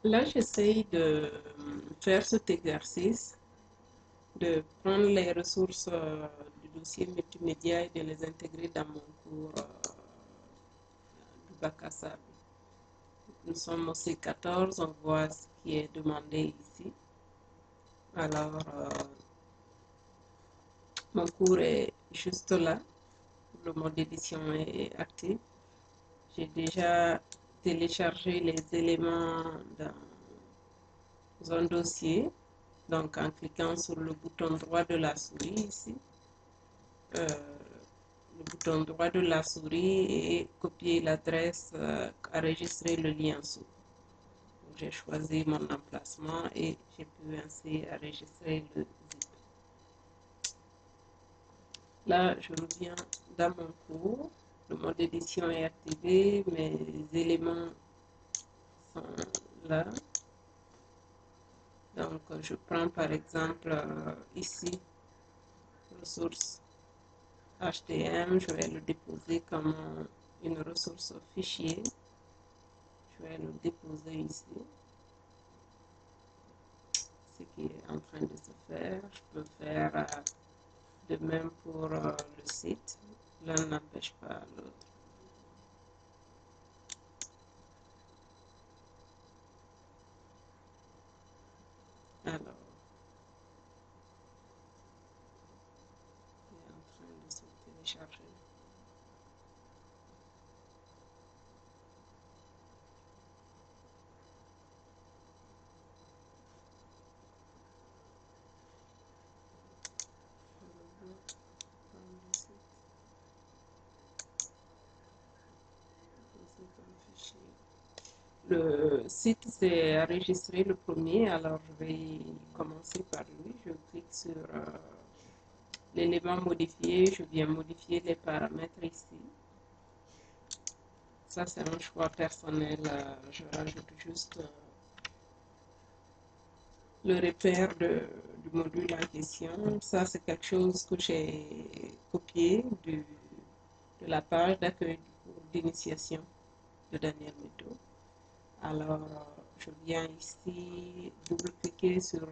Là, j'essaye de faire cet exercice, de prendre les ressources du dossier multimédia et de les intégrer dans mon cours du bac à sable. Nous sommes au C14, on voit ce qui est demandé ici. Alors, mon cours est juste là, le mode d'édition est actif. J'ai déjà téléchargé les éléments dans un dossier. Donc, en cliquant sur le bouton droit de la souris ici, euh, le bouton droit de la souris et copier l'adresse, enregistrer le lien sous. J'ai choisi mon emplacement et j'ai pu ainsi enregistrer le zip. Là, je reviens dans mon cours. Le mode d'édition est activé, mes éléments sont là. Donc, je prends par exemple ici, ressource HTML, je vais le déposer comme une ressource fichier. Je vais le déposer ici. Ce qui est en train de se faire. Je peux faire de même pour le site. L'un n'empêche pas l'autre. Alors, il est en train de se télécharger. Le site s'est enregistré le premier, alors je vais commencer par lui. Je clique sur l'élément modifié, je viens modifier les paramètres ici. Ça, c'est un choix personnel. Je rajoute juste le repère du module en question. Ça, c'est quelque chose que j'ai copié de la page d'accueil d'initiation de Daniel Meto. Alors, je viens ici double-cliquer sur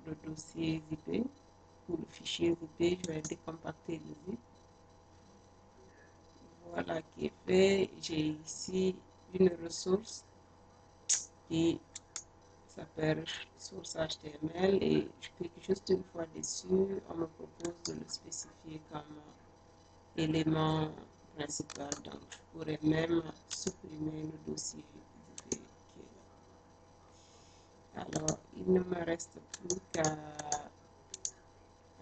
le dossier zippé ou le fichier zippé. Je vais décompacter le zip. Voilà qui est fait. J'ai ici une ressource qui s'appelle source HTML et je clique juste une fois dessus. On me propose de le spécifier comme élément principal. Donc, je pourrais même supprimer le dossier qui est là. Alors, il ne me reste plus qu'à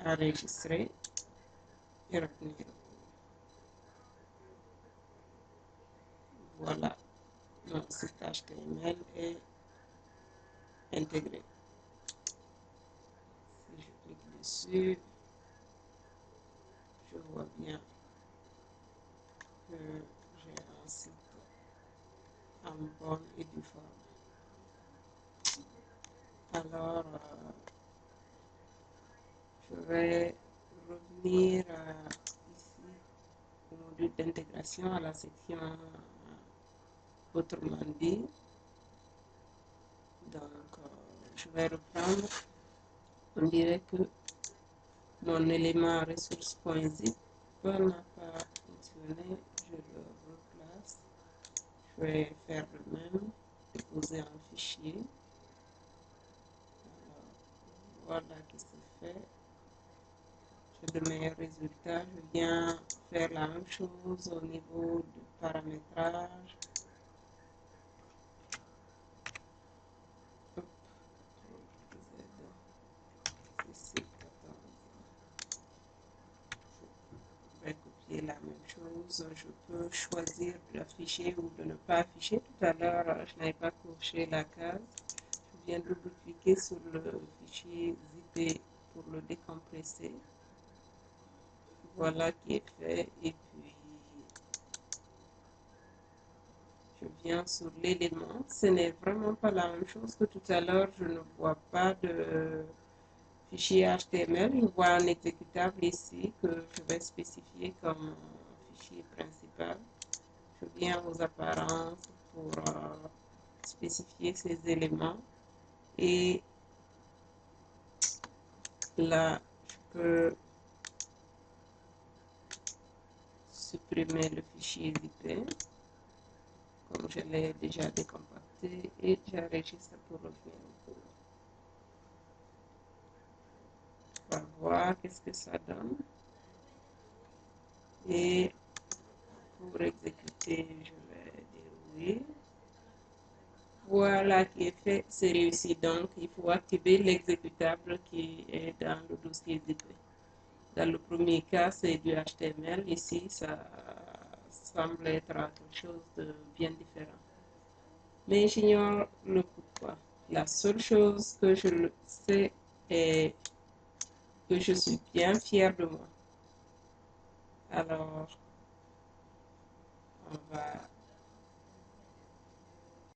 enregistrer et retenir. Voilà, mon site HTML est intégré. Si je clique dessus, je vois bien que j'ai un site en bonne et due forme. Alors, je vais revenir ici au module d'intégration à la section autrement dit. Donc, je vais reprendre. On dirait que mon élément ressource.zip n'a pas fonctionné. Je le replace. Je vais faire le même, déposer un fichier. Alors, voilà qui se fait. J'ai de meilleurs résultats. Je viens faire la même chose au niveau du paramétrage. Hop, je vais copier la même chose. Je peux choisir de l'afficher ou de ne pas afficher. Tout à l'heure, je n'avais pas coché la case. Je viens double-cliquer sur le fichier zippé pour le décompresser. Voilà qui est fait. Et puis, je viens sur l'élément. Ce n'est vraiment pas la même chose que tout à l'heure. Je ne vois pas de fichier HTML. Je vois un exécutable ici que je vais spécifier comme fichier principal. Je viens aux apparences pour spécifier ces éléments. Et là, je peux supprimer le fichier zip comme je l'ai déjà décompacté et j'enregistre pour revenir au cours. On va voir qu'est-ce que ça donne. Et pour exécuter, je vais dérouler. Voilà qui est fait, c'est réussi. Donc, il faut activer l'exécutable qui est dans le dossier zip. Dans le premier cas, c'est du HTML. Ici, ça semble être quelque chose de bien différent. Mais j'ignore le pourquoi. La seule chose que je sais est que je suis bien fière de moi. Alors, on va